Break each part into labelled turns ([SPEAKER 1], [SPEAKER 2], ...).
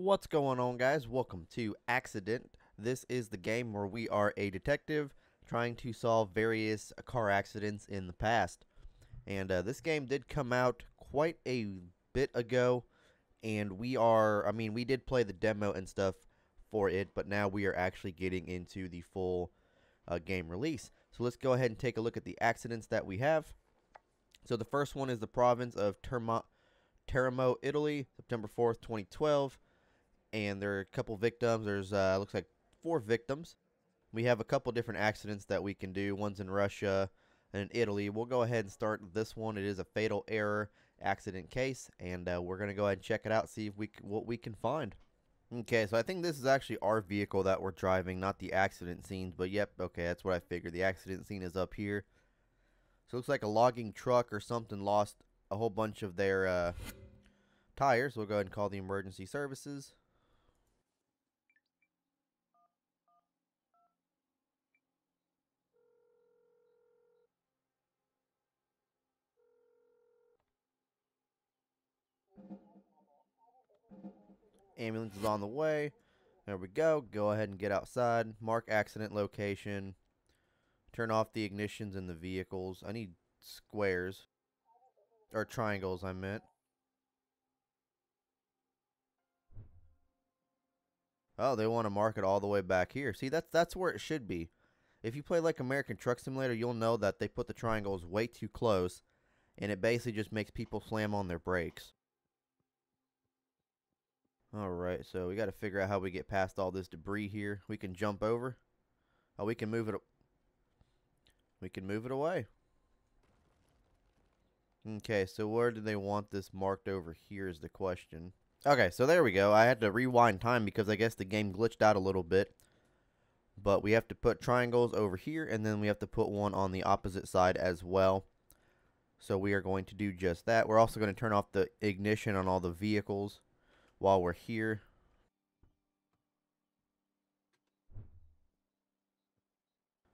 [SPEAKER 1] What's going on, guys? Welcome to Accident. This is the game where we are a detective trying to solve various car accidents in the past. And this game did come out quite a bit ago, and we did play the demo and stuff for it, but now we are actually getting into the full game release. So let's go ahead and take a look at the accidents that we have. So the first one is the province of Teramo, Italy, September 4th, 2012. And there are a couple victims. There's looks like 4 victims. We have a couple different accidents that we can do. One's in Russia and in Italy. We'll go ahead and start this one. It is a fatal error accident case, and we're gonna go ahead and check it out, see if what we can find. Okay, so I think this is actually our vehicle that we're driving, not the accident scenes. But yep, okay, that's what I figured. The accident scene is up here. So it looks like a logging truck or something lost a whole bunch of their tires. We'll go ahead and call the emergency services. Ambulance is on the way. There we go. Go ahead and get outside. Mark accident location. Turn off the ignitions in the vehicles. I need squares. Or triangles, I meant. Oh, they want to mark it all the way back here. See, that's where it should be. If you play like American Truck Simulator, you'll know that they put the triangles way too close, and it basically just makes people slam on their brakes. Alright, so we got to figure out how we get past all this debris here. We can jump over. Oh, we can move it. We can move it away. Okay, so where do they want this marked over here is the question. Okay, so there we go. I had to rewind time because I guess the game glitched out a little bit. But we have to put triangles over here, and then we have to put one on the opposite side as well. So we are going to do just that. We're also going to turn off the ignition on all the vehicles while we're here.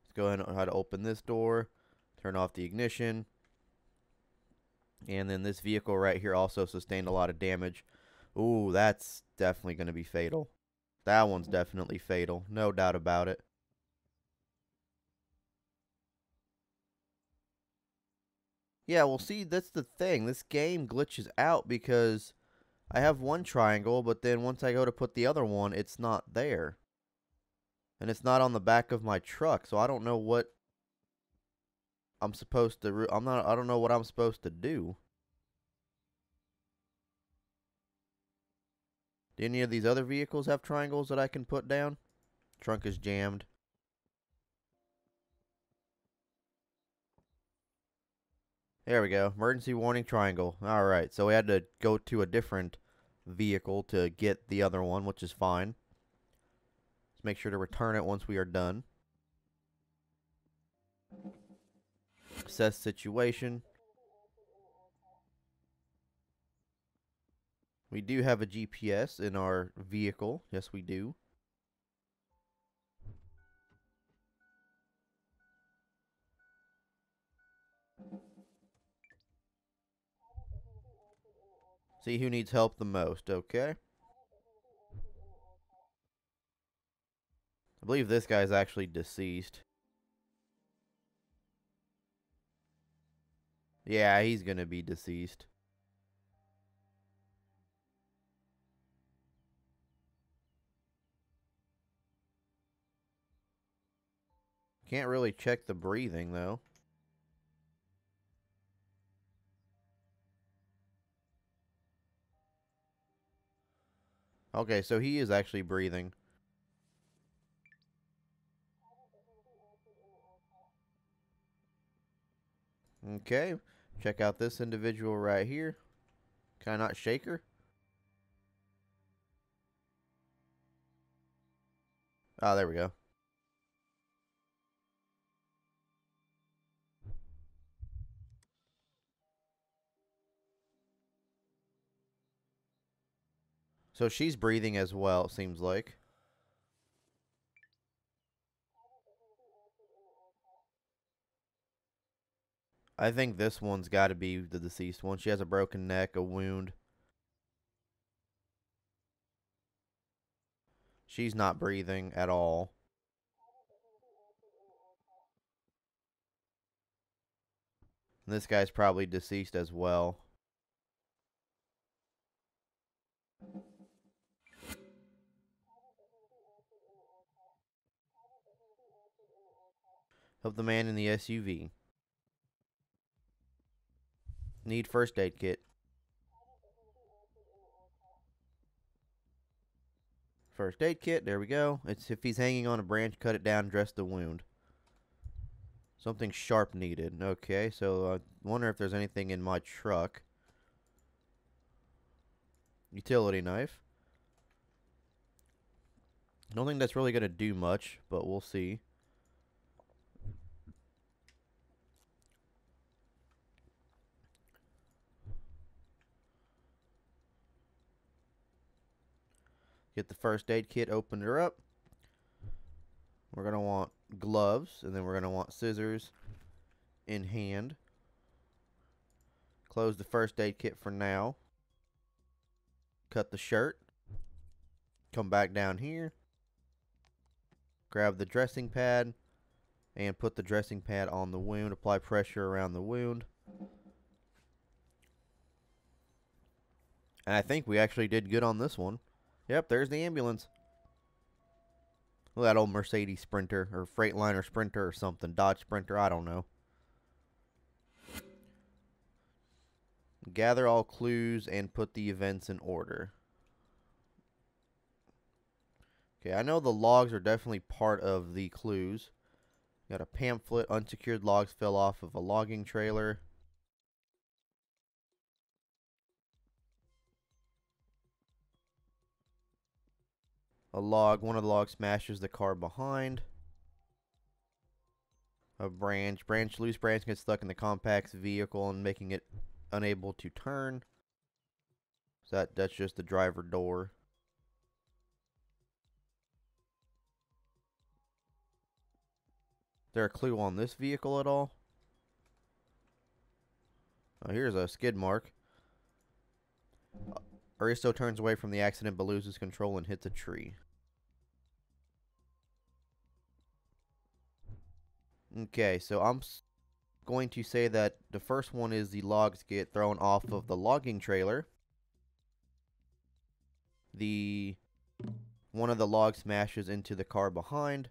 [SPEAKER 1] Let's go ahead and know how to open this door. Turn off the ignition. And then this vehicle right here also sustained a lot of damage. Ooh, that's definitely going to be fatal. That one's definitely fatal. No doubt about it. Yeah, well, see, that's the thing. This game glitches out because I have one triangle, but then once I go to put the other one, it's not there. And it's not on the back of my truck, so I don't know what I'm supposed to I don't know what I'm supposed to do. Do any of these other vehicles have triangles that I can put down? Trunk is jammed. There we go. Emergency warning triangle. Alright, so we had to go to a different vehicle to get the other one, which is fine. Let's make sure to return it once we are done. Assess situation. We do have a GPS in our vehicle. Yes, we do. See who needs help the most, okay? I believe this guy's actually deceased. Yeah, he's gonna be deceased. Can't really check the breathing, though. Okay, so he is actually breathing. Okay, check out this individual right here. Can I not shake her? Oh, there we go. So she's breathing as well, it seems like. I think this one's got to be the deceased one. She has a broken neck, a wound. She's not breathing at all. And this guy's probably deceased as well. Help the man in the SUV. Need first aid kit. First aid kit, there we go. It's if he's hanging on a branch, cut it down, dress the wound. Something sharp needed. Okay, so I wonder if there's anything in my truck. Utility knife. I don't think that's really going to do much, but we'll see. Get the first aid kit, open her up. We're going to want gloves, and then we're going to want scissors in hand. Close the first aid kit for now. Cut the shirt. Come back down here. Grab the dressing pad and put the dressing pad on the wound. Apply pressure around the wound. And I think we actually did good on this one. Yep, there's the ambulance. Well, that old Mercedes Sprinter or Freightliner Sprinter or something. Dodge Sprinter, I don't know. Gather all clues and put the events in order. Okay, I know the logs are definitely part of the clues. Got a pamphlet. Unsecured logs fell off of a logging trailer. A log. One of the logs smashes the car behind. A branch. Loose branch gets stuck in the compact's vehicle and making it unable to turn. So that's just the driver door. Is there a clue on this vehicle at all? Oh, here's a skid mark. Aristo turns away from the accident but loses control and hits a tree. Okay, so I'm going to say that the first one is the logs get thrown off of the logging trailer. One of the logs smashes into the car behind.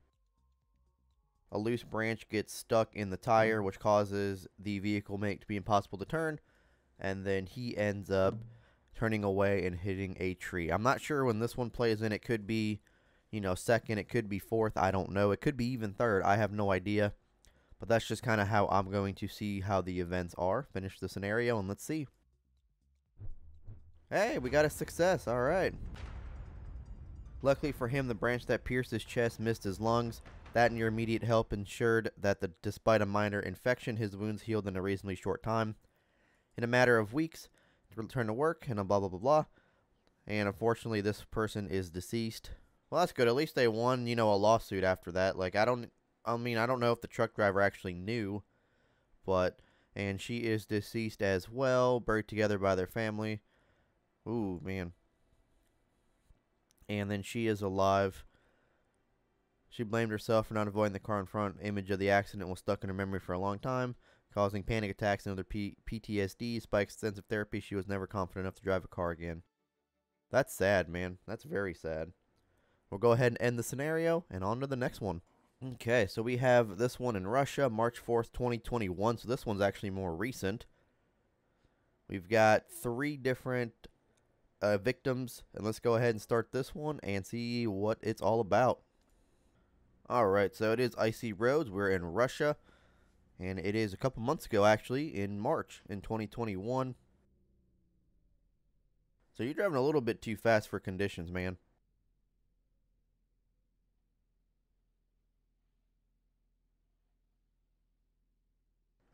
[SPEAKER 1] A loose branch gets stuck in the tire, which causes the vehicle to be impossible to turn. And then he ends up turning away and hitting a tree. I'm not sure when this one plays in. It could be, second. It could be fourth. I don't know. It could be even third. I have no idea. But that's just kind of how I'm going to see how the events are. Finish the scenario and let's see. Hey, we got a success. All right. Luckily for him, the branch that pierced his chest missed his lungs. That and your immediate help ensured that despite a minor infection, his wounds healed in a reasonably short time. In a matter of weeks, to return to work and blah, blah, blah, blah. And unfortunately, this person is deceased. Well, that's good. At least they won, a lawsuit after that. Like, I don't know if the truck driver actually knew, and she is deceased as well, buried together by their family. Ooh, man. And then she is alive. She blamed herself for not avoiding the car in front. Image of the accident was stuck in her memory for a long time, causing panic attacks and other PTSD. Despite extensive therapy, she was never confident enough to drive a car again. That's sad, man. That's very sad. We'll go ahead and end the scenario, and on to the next one. Okay, so we have this one in Russia, March 4th, 2021. So this one's actually more recent. We've got 3 different victims, and let's go ahead and start this one and see what it's all about. Alright, so it is icy roads. We're in Russia, and it is a couple months ago, actually, in March in 2021. So you're driving a little bit too fast for conditions, man.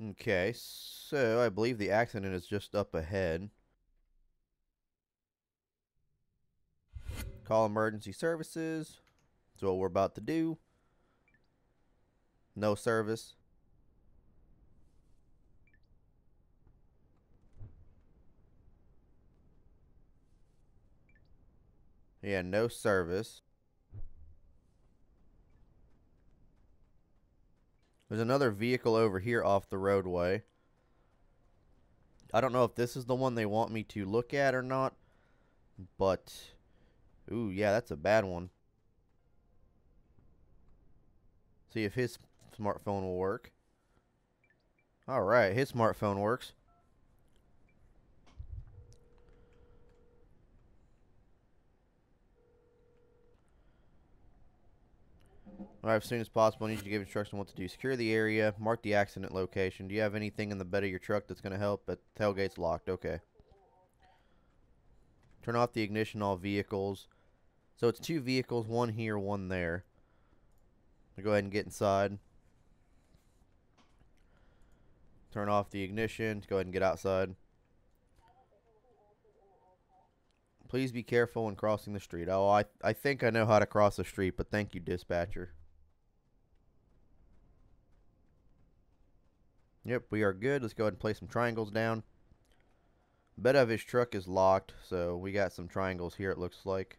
[SPEAKER 1] Okay, so I believe the accident is just up ahead. Call emergency services. That's what we're about to do. No service. Yeah, no service. There's another vehicle over here off the roadway. I don't know if this is the one they want me to look at or not, but ooh, yeah, that's a bad one. See if his smartphone will work. Alright, his smartphone works. Alright, as soon as possible, I need you to give instructions on what to do. Secure the area. Mark the accident location. Do you have anything in the bed of your truck that's going to help? But tailgate's locked. Okay. Turn off the ignition, all vehicles. So it's 2 vehicles, one here, one there. I'll go ahead and get inside. Turn off the ignition. Go ahead and get outside. Please be careful when crossing the street. Oh, I think I know how to cross the street, but thank you, dispatcher. Yep, we are good. Let's go ahead and place some triangles down. Bed of his truck is locked, so we got some triangles here, it looks like.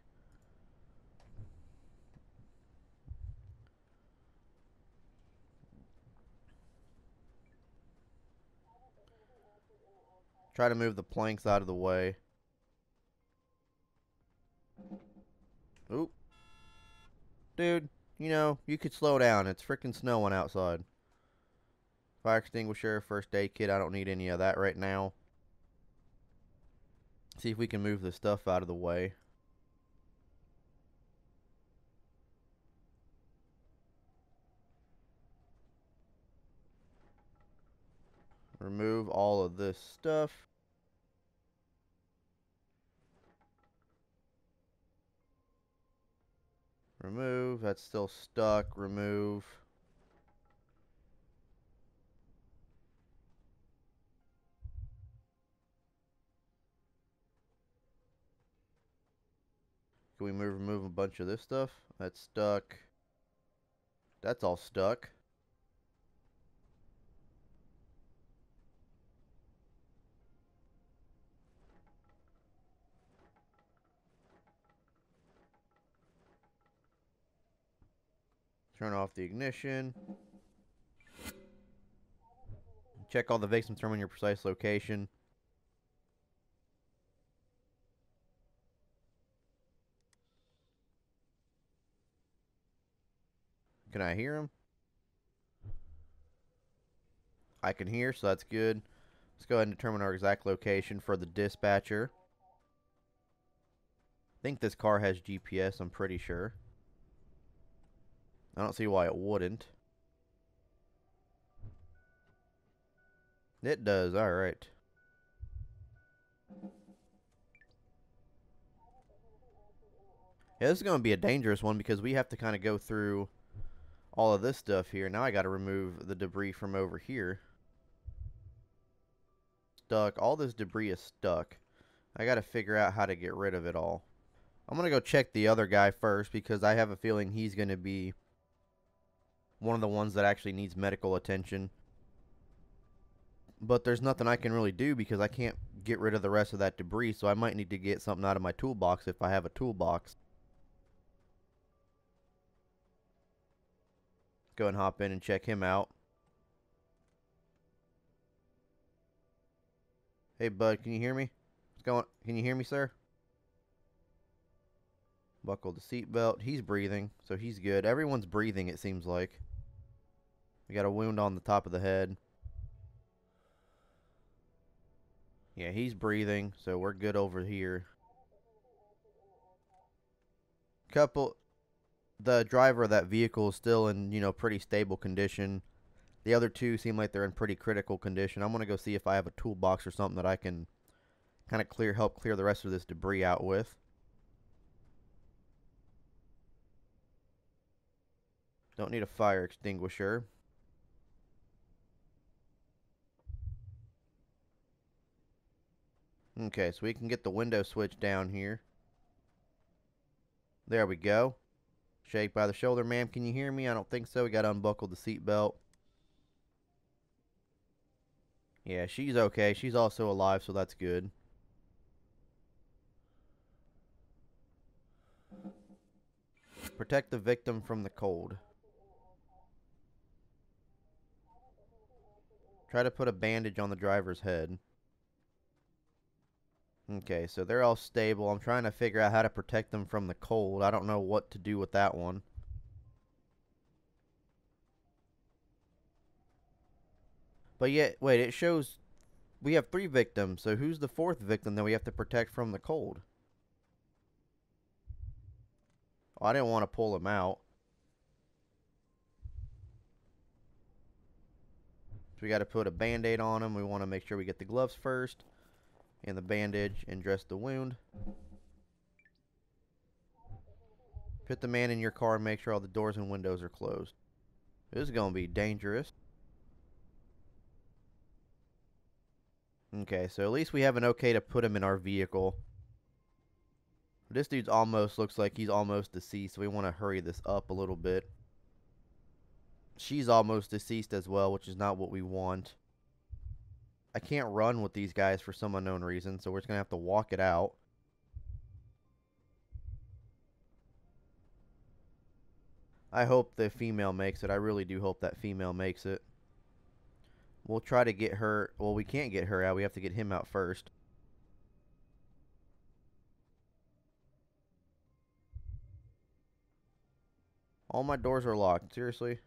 [SPEAKER 1] Try to move the planks out of the way. Oop. Dude, you know, you could slow down. It's freaking snowing outside. Fire extinguisher, first aid kit. I don't need any of that right now. See if we can move the stuff out of the way. Remove all of this stuff. Remove. That's still stuck. Remove. Can we remove a bunch of this stuff? That's stuck. That's all stuck. Turn off the ignition. Check all the victims, determine your precise location. Can I hear him? I can hear, so that's good. Let's go ahead and determine our exact location for the dispatcher. I think this car has GPS, I'm pretty sure. I don't see why it wouldn't. It does, alright. Yeah, this is going to be a dangerous one because we have to kind of go through all of this stuff here. Now I got to remove the debris from over here. Stuck. All this debris is stuck. I got to figure out how to get rid of it all. I'm going to go check the other guy first because I have a feeling he's going to be one of the ones that actually needs medical attention. But there's nothing I can really do because I can't get rid of the rest of that debris, so I might need to get something out of my toolbox if I have a toolbox. Go and hop in and check him out. Hey, bud, can you hear me? What's going on? Can you hear me, sir? Buckle the seatbelt. He's breathing, so he's good. Everyone's breathing, it seems like. We got a wound on the top of the head. Yeah, he's breathing, so we're good over here. The driver of that vehicle is still in, pretty stable condition. The other two seem like they're in pretty critical condition. I'm going to go see if I have a toolbox or something that I can kind of help clear the rest of this debris out with. Don't need a fire extinguisher. Okay, so we can get the window switch down here. There we go. Shake by the shoulder, ma'am. Can you hear me? I don't think so. We got to unbuckle the seatbelt. Yeah, she's okay. She's also alive, so that's good. Protect the victim from the cold. Try to put a bandage on the driver's head. Okay, so they're all stable. I'm trying to figure out how to protect them from the cold. I don't know what to do with that one. But yet, wait, it shows we have 3 victims. So who's the 4th victim that we have to protect from the cold? Oh, I didn't want to pull him out. So we got to put a band-aid on him. We want to make sure we get the gloves first. And the bandage and dress the wound. Put the man in your car and make sure all the doors and windows are closed. This is going to be dangerous. Okay, so at least we have an okay to put him in our vehicle. This dude's almost looks like he's almost deceased, so we want to hurry this up a little bit. She's almost deceased as well, which is not what we want. I can't run with these guys for some unknown reason, so we're just going to have to walk it out. I hope the female makes it. I really do hope that female makes it. We'll try to get her. Well, we can't get her out. We have to get him out first. All my doors are locked. Seriously?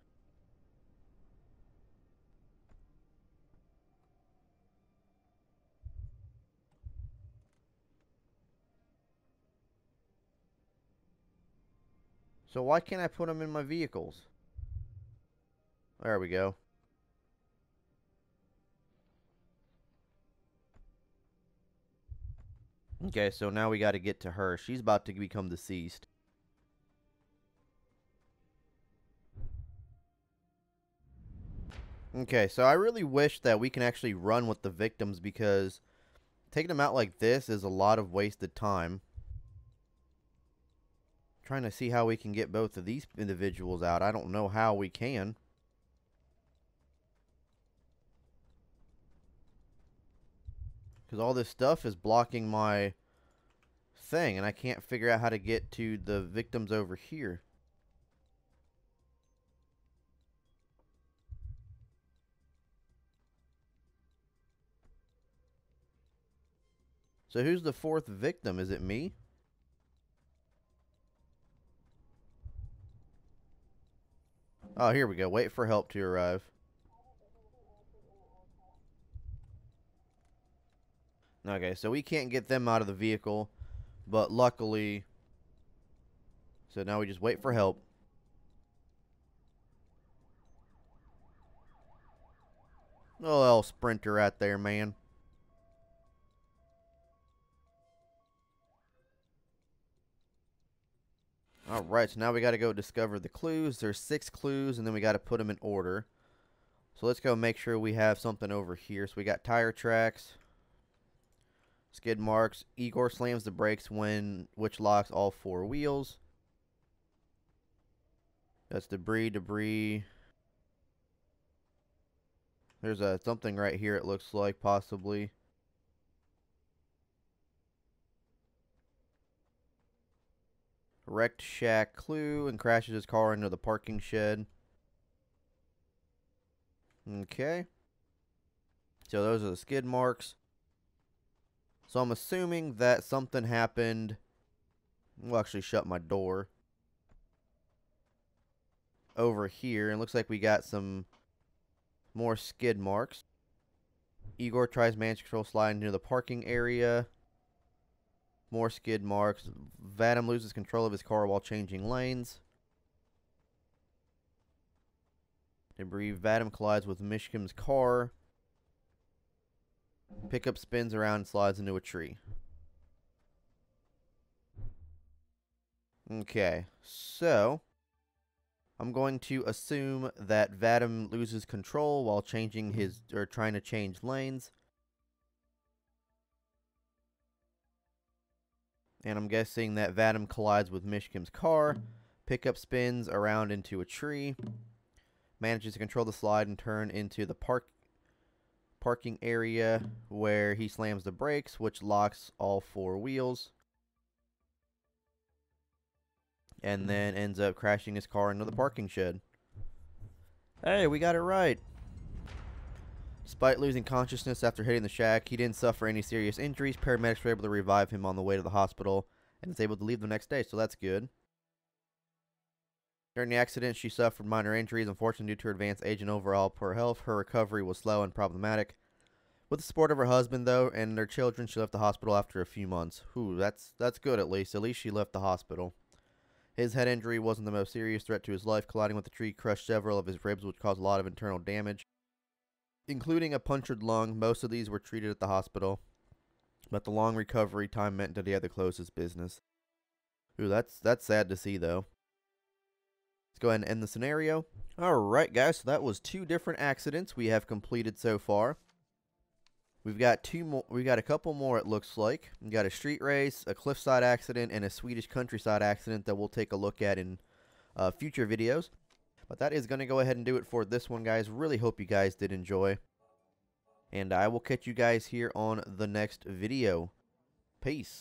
[SPEAKER 1] So why can't I put them in my vehicles? There we go. Okay, so now we got to get to her. She's about to become deceased. Okay, so I really wish that we can actually run with the victims because taking them out like this is a lot of wasted time. Trying to see how we can get both of these individuals out. I don't know how we can. Because all this stuff is blocking my thing, and I can't figure out how to get to the victims over here. So who's the 4th victim? Is it me? Oh, here we go. Wait for help to arrive. Okay, so we can't get them out of the vehicle, but luckily... So now we just wait for help. Oh, little sprinter right there, man. Alright, so now we got to go discover the clues. There's 6 clues, and then we got to put them in order. So let's go make sure we have something over here. So we got tire tracks, skid marks. Igor slams the brakes which locks all 4 wheels. That's debris. There's something right here it looks like, possibly. Wrecked shack clue and crashes his car into the parking shed. Okay. So those are the skid marks. So I'm assuming that something happened. We'll actually shut my door. Over here. And looks like we got some more skid marks. Igor tries manage control sliding into the parking area. More skid marks. Vadim loses control of his car while changing lanes. Debris. Vadim collides with Mishkim's car. Pickup spins around and slides into a tree. Okay, so I'm going to assume that Vadim loses control while changing his or trying to change lanes. And I'm guessing that Vadim collides with Mishkim's car. Pickup spins around into a tree. Manages to control the slide and turn into the parking area where he slams the brakes, which locks all 4 wheels. And then ends up crashing his car into the parking shed. Hey, we got it right. Despite losing consciousness after hitting the shack, he didn't suffer any serious injuries. Paramedics were able to revive him on the way to the hospital and is able to leave the next day, so that's good. During the accident, she suffered minor injuries. Unfortunately, due to her advanced age and overall poor health, her recovery was slow and problematic. With the support of her husband, though, and their children, she left the hospital after a few months. Ooh, that's good at least. At least she left the hospital. His head injury wasn't the most serious threat to his life. Colliding with the tree crushed several of his ribs, which caused a lot of internal damage, including a punctured lung. Most of these were treated at the hospital, but the long recovery time meant that he had to close his business. Ooh, that's sad to see, though. Let's go ahead and end the scenario. Alright, guys, so that was 2 different accidents we have completed so far. We've got 2 more. We got a couple more, it looks like. We got a street race, a cliffside accident, and a Swedish countryside accident that we'll take a look at in future videos. But that is going to go ahead and do it for this one, guys. Really hope you guys did enjoy. And I will catch you guys here on the next video. Peace.